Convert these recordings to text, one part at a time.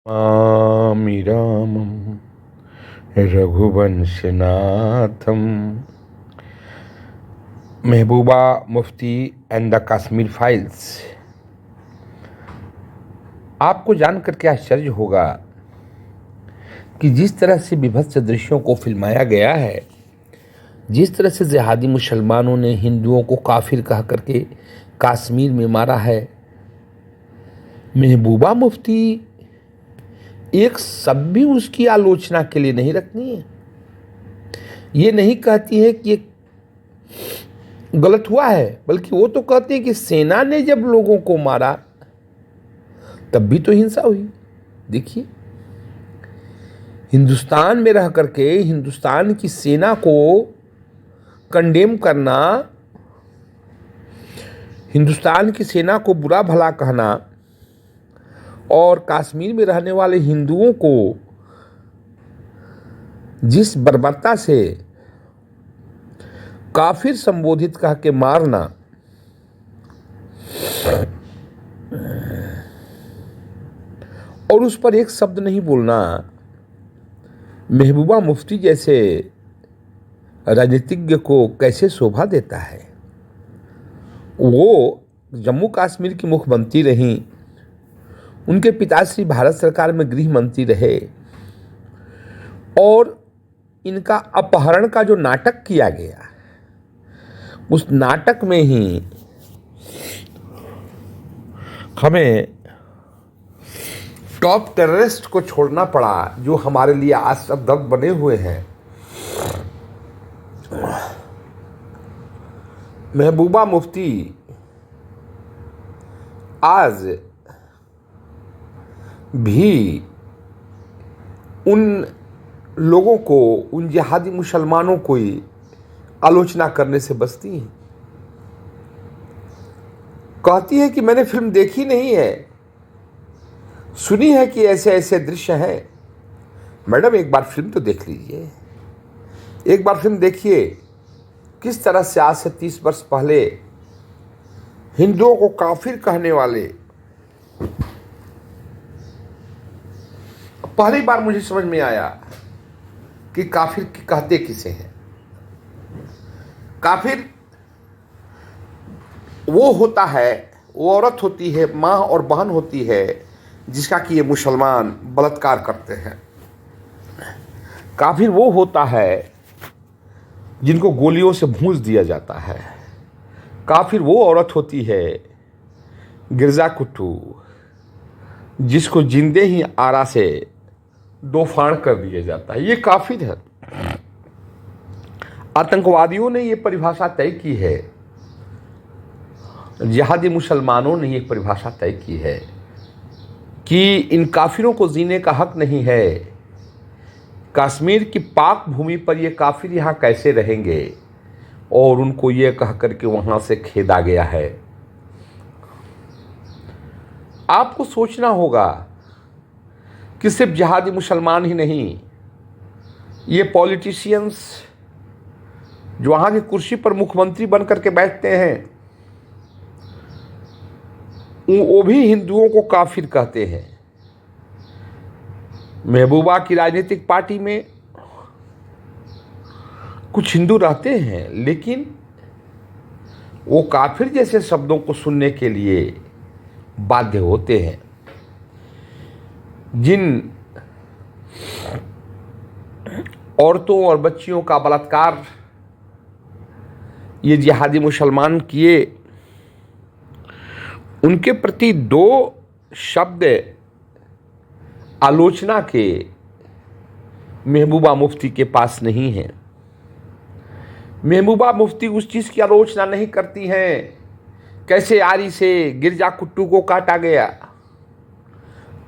नमामि रामं रघुवंशनाथम। Mehbooba Mufti and the Kashmir files. आपको जानकर के आश्चर्य होगा कि जिस तरह से विभत्स दृश्यों को फिल्माया गया है, जिस तरह से जिहादी मुसलमानों ने हिंदुओं को काफिर कह करके कश्मीर में मारा है, महबूबा मुफ्ती एक शब्द भी उसकी आलोचना के लिए नहीं रखनी है। ये नहीं कहती है कि ये गलत हुआ है, बल्कि वो तो कहती है कि सेना ने जब लोगों को मारा तब भी तो हिंसा हुई। देखिए, हिंदुस्तान में रह करके हिंदुस्तान की सेना को कंडेम करना, हिंदुस्तान की सेना को बुरा भला कहना और कश्मीर में रहने वाले हिंदुओं को जिस बर्बरता से काफिर संबोधित कह के मारना, और उस पर एक शब्द नहीं बोलना, महबूबा मुफ्ती जैसे राजनीतिज्ञ को कैसे शोभा देता है। वो जम्मू कश्मीर की मुख्यमंत्री रहीं, उनके पिताश्री भारत सरकार में गृह मंत्री रहे, और इनका अपहरण का जो नाटक किया गया, उस नाटक में ही हमें टॉप टेररिस्ट को छोड़ना पड़ा, जो हमारे लिए आज सब दर्द बने हुए हैं। महबूबा मुफ्ती आज भी उन लोगों को, उन जिहादी मुसलमानों को ही आलोचना करने से बचती हैं। कहती है कि मैंने फिल्म देखी नहीं है, सुनी है कि ऐसे ऐसे दृश्य हैं। मैडम, एक बार फिल्म तो देख लीजिए। एक बार फिल्म देखिए किस तरह से आज से 30 वर्ष पहले हिंदुओं को काफिर कहने वाले, पहली बार मुझे समझ में आया कि काफिर कहते किसे हैं। काफिर वो होता है, वो औरत होती है, माँ और बहन होती है, जिसका कि ये मुसलमान बलात्कार करते हैं। काफिर वो होता है जिनको गोलियों से भूंज दिया जाता है। काफिर वो औरत होती है, गिरजा कुट्टू, जिसको जिंदे ही आरा से दो फाड़ कर दिया जाता है। ये काफिर है। आतंकवादियों ने ये परिभाषा तय की है, जिहादी मुसलमानों ने ये परिभाषा तय की है कि इन काफिरों को जीने का हक नहीं है। कश्मीर की पाक भूमि पर ये काफिर यहाँ कैसे रहेंगे, और उनको ये कह करके वहाँ से खेदा गया है। आपको सोचना होगा कि सिर्फ जिहादी मुसलमान ही नहीं, ये पॉलिटिशियंस जो वहाँ की कुर्सी पर मुख्यमंत्री बन करके बैठते हैं, वो भी हिंदुओं को काफिर कहते हैं। महबूबा की राजनीतिक पार्टी में कुछ हिंदू रहते हैं, लेकिन वो काफिर जैसे शब्दों को सुनने के लिए बाध्य होते हैं। जिन औरतों और बच्चियों का बलात्कार ये जिहादी मुसलमान किए, उनके प्रति दो शब्द आलोचना के महबूबा मुफ्ती के पास नहीं है। महबूबा मुफ्ती उस चीज़ की आलोचना नहीं करती हैं, कैसे आरी से गिरजा कुट्टू को काटा गया,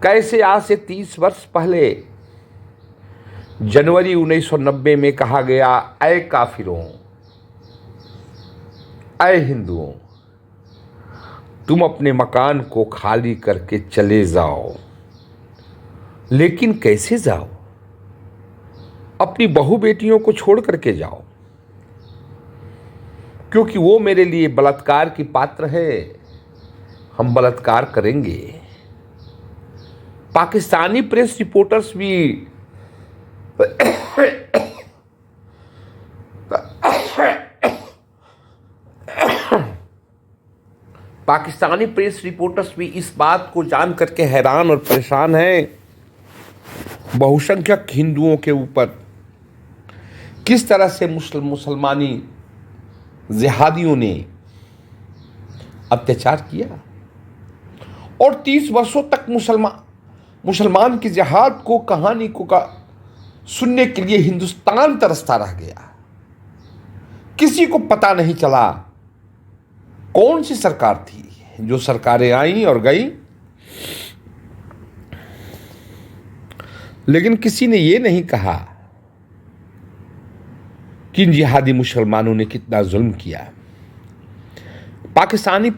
कैसे आज से 30 वर्ष पहले जनवरी 1990 में कहा गया, ऐ काफिरों, ऐ हिंदुओं, तुम अपने मकान को खाली करके चले जाओ। लेकिन कैसे जाओ? अपनी बहू बेटियों को छोड़ करके जाओ, क्योंकि वो मेरे लिए बलात्कार की पात्र है। हम बलात्कार करेंगे। पाकिस्तानी प्रेस रिपोर्टर्स भी पाकिस्तानी प्रेस रिपोर्टर्स भी इस बात को जान करके हैरान और परेशान हैं बहुसंख्यक हिंदुओं के ऊपर किस तरह से मुसलमानी जिहादियों ने अत्याचार किया और 30 वर्षों तक मुसलमान की जिहाद को कहानी को सुनने के लिए हिंदुस्तान तरसता रह गया। किसी को पता नहीं चला कौन सी सरकार थी, जो सरकारें आई और गई, लेकिन किसी ने यह नहीं कहा कि इन जिहादी मुसलमानों ने कितना जुल्म किया। पाकिस्तानी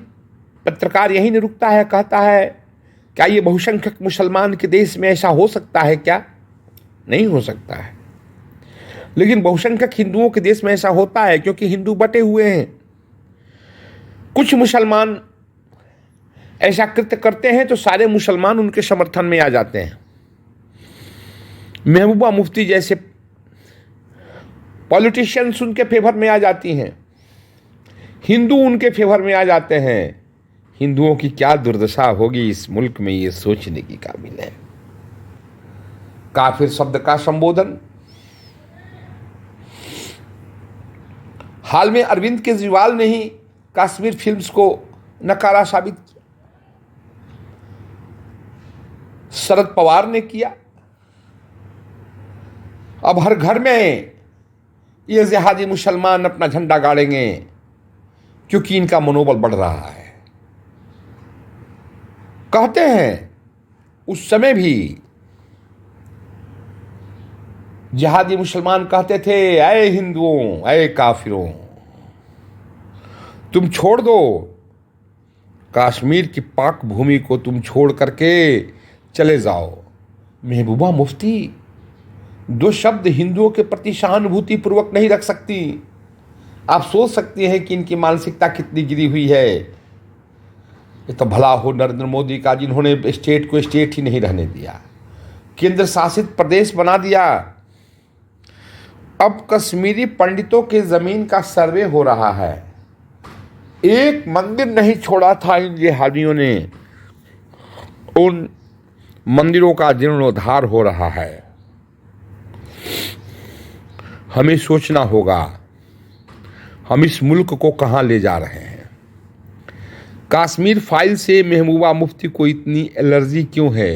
पत्रकार यही नहीं रुकता है, कहता है क्या ये बहुसंख्यक मुसलमान के देश में ऐसा हो सकता है? क्या नहीं हो सकता है, लेकिन बहुसंख्यक हिंदुओं के देश में ऐसा होता है क्योंकि हिंदू बटे हुए हैं। कुछ मुसलमान ऐसा कृत्य करते हैं तो सारे मुसलमान उनके समर्थन में आ जाते हैं। महबूबा मुफ्ती जैसे पॉलिटिशियंस उनके फेवर में आ जाती हैं, हिंदू उनके फेवर में आ जाते हैं। हिंदुओं की क्या दुर्दशा होगी इस मुल्क में, ये सोचने की काबिल है। काफिर शब्द का संबोधन हाल में अरविंद केजरीवाल ने ही कश्मीर फिल्म्स को नकारा साबित किया, शरद पवार ने किया। अब हर घर में ये जिहादी मुसलमान अपना झंडा गाड़ेंगे क्योंकि इनका मनोबल बढ़ रहा है। कहते हैं उस समय भी जिहादी मुसलमान कहते थे, ऐ हिंदुओं, ऐ काफिरों, तुम छोड़ दो कश्मीर की पाक भूमि को, तुम छोड़ करके चले जाओ। महबूबा मुफ्ती दो शब्द हिंदुओं के प्रति सहानुभूति पूर्वक नहीं रख सकती। आप सोच सकते हैं कि इनकी मानसिकता कितनी गिरी हुई है। ये तो भला हो नरेंद्र मोदी का, जिन्होंने स्टेट को स्टेट ही नहीं रहने दिया, केंद्र शासित प्रदेश बना दिया। अब कश्मीरी पंडितों के जमीन का सर्वे हो रहा है। एक मंदिर नहीं छोड़ा था इन जिहादियों ने, उन मंदिरों का जीर्णोद्धार हो रहा है। हमें सोचना होगा हम इस मुल्क को कहां ले जा रहे हैं। कश्मीर फाइल से महबूबा मुफ्ती को इतनी एलर्जी क्यों है?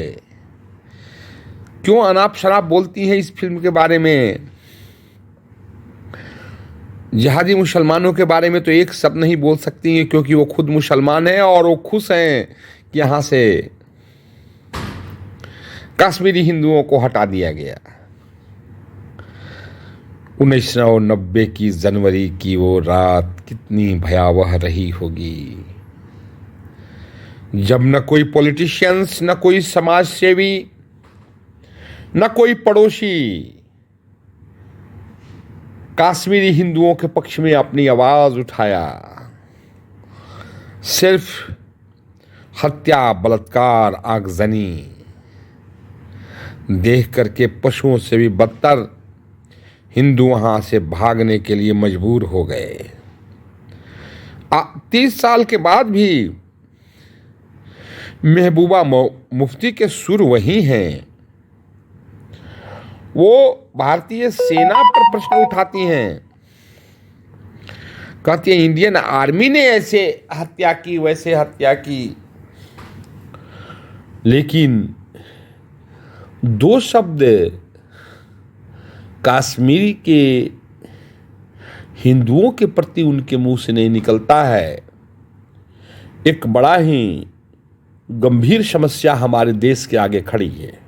क्यों अनाप शनाप बोलती हैं इस फिल्म के बारे में? जिहादी मुसलमानों के बारे में तो एक शब्द नहीं बोल सकती हैं क्योंकि वो खुद मुसलमान हैं और वो खुश हैं कि यहाँ से कश्मीरी हिंदुओं को हटा दिया गया। 1990 की जनवरी की वो रात कितनी भयावह रही होगी, जब न कोई पॉलिटिशियंस, न कोई समाज सेवी, न कोई पड़ोसी कश्मीरी हिंदुओं के पक्ष में अपनी आवाज उठाया। सिर्फ हत्या, बलात्कार, आगजनी देख करके पशुओं से भी बदतर हिंदू वहां से भागने के लिए मजबूर हो गए। 30 साल के बाद भी महबूबा मुफ्ती के सुर वही हैं। वो भारतीय सेना पर प्रश्न उठाती हैं, कहती हैं इंडियन आर्मी ने ऐसे हत्या की, वैसे हत्या की। लेकिन दो शब्द कश्मीरी के हिंदुओं के प्रति उनके मुंह से नहीं निकलता है। एक बड़ा ही गंभीर समस्या हमारे देश के आगे खड़ी है।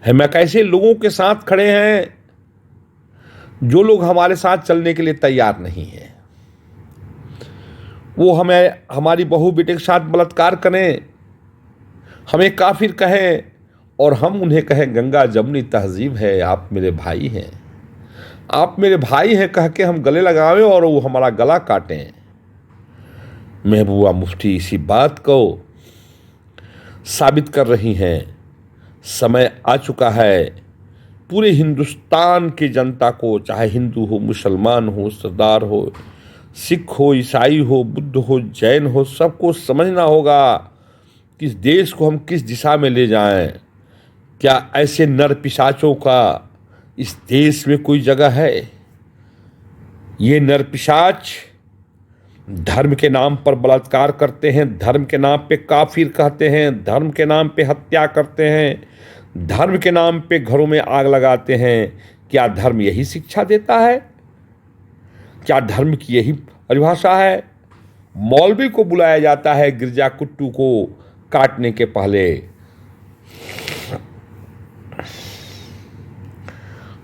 हम कैसे लोगों के साथ खड़े हैं जो लोग हमारे साथ चलने के लिए तैयार नहीं हैं। वो हमें, हमारी बहू बेटे के साथ बलात्कार करें, हमें काफिर कहें और हम उन्हें कहें गंगा जमुनी तहजीब है, आप मेरे भाई हैं, आप मेरे भाई हैं कह के हम गले लगावें और वो हमारा गला काटें। महबूबा मुफ्ती इसी बात को साबित कर रही हैं। समय आ चुका है पूरे हिंदुस्तान की जनता को, चाहे हिंदू हो, मुसलमान हो, सरदार हो, सिख हो, ईसाई हो, बुद्ध हो, जैन हो, सबको समझना होगा कि इस देश को हम किस दिशा में ले जाएं। क्या ऐसे नर पिशाचों का इस देश में कोई जगह है? ये नर पिशाच धर्म के नाम पर बलात्कार करते हैं, धर्म के नाम पे काफिर कहते हैं, धर्म के नाम पे हत्या करते हैं, धर्म के नाम पे घरों में आग लगाते हैं। क्या धर्म यही शिक्षा देता है? क्या धर्म की यही परिभाषा है? मौलवी को बुलाया जाता है गिरजा कुट्टू को काटने के पहले,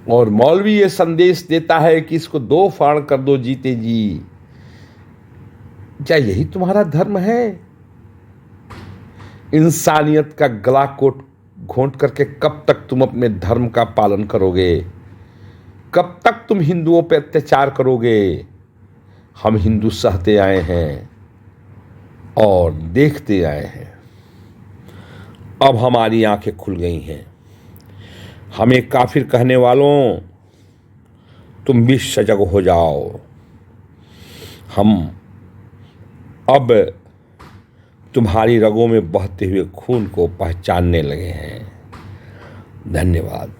और मौलवी ये संदेश देता है कि इसको 2 फाड़ कर दो जीते जी। क्या यही तुम्हारा धर्म है? इंसानियत का गला कोट घोंट करके कब तक तुम अपने धर्म का पालन करोगे? कब तक तुम हिंदुओं पर अत्याचार करोगे? हम हिंदू सहते आए हैं और देखते आए हैं। अब हमारी आंखें खुल गई हैं। हमें काफिर कहने वालों, तुम भी सजग हो जाओ। हम अब तुम्हारी रगों में बहते हुए खून को पहचानने लगे हैं। धन्यवाद।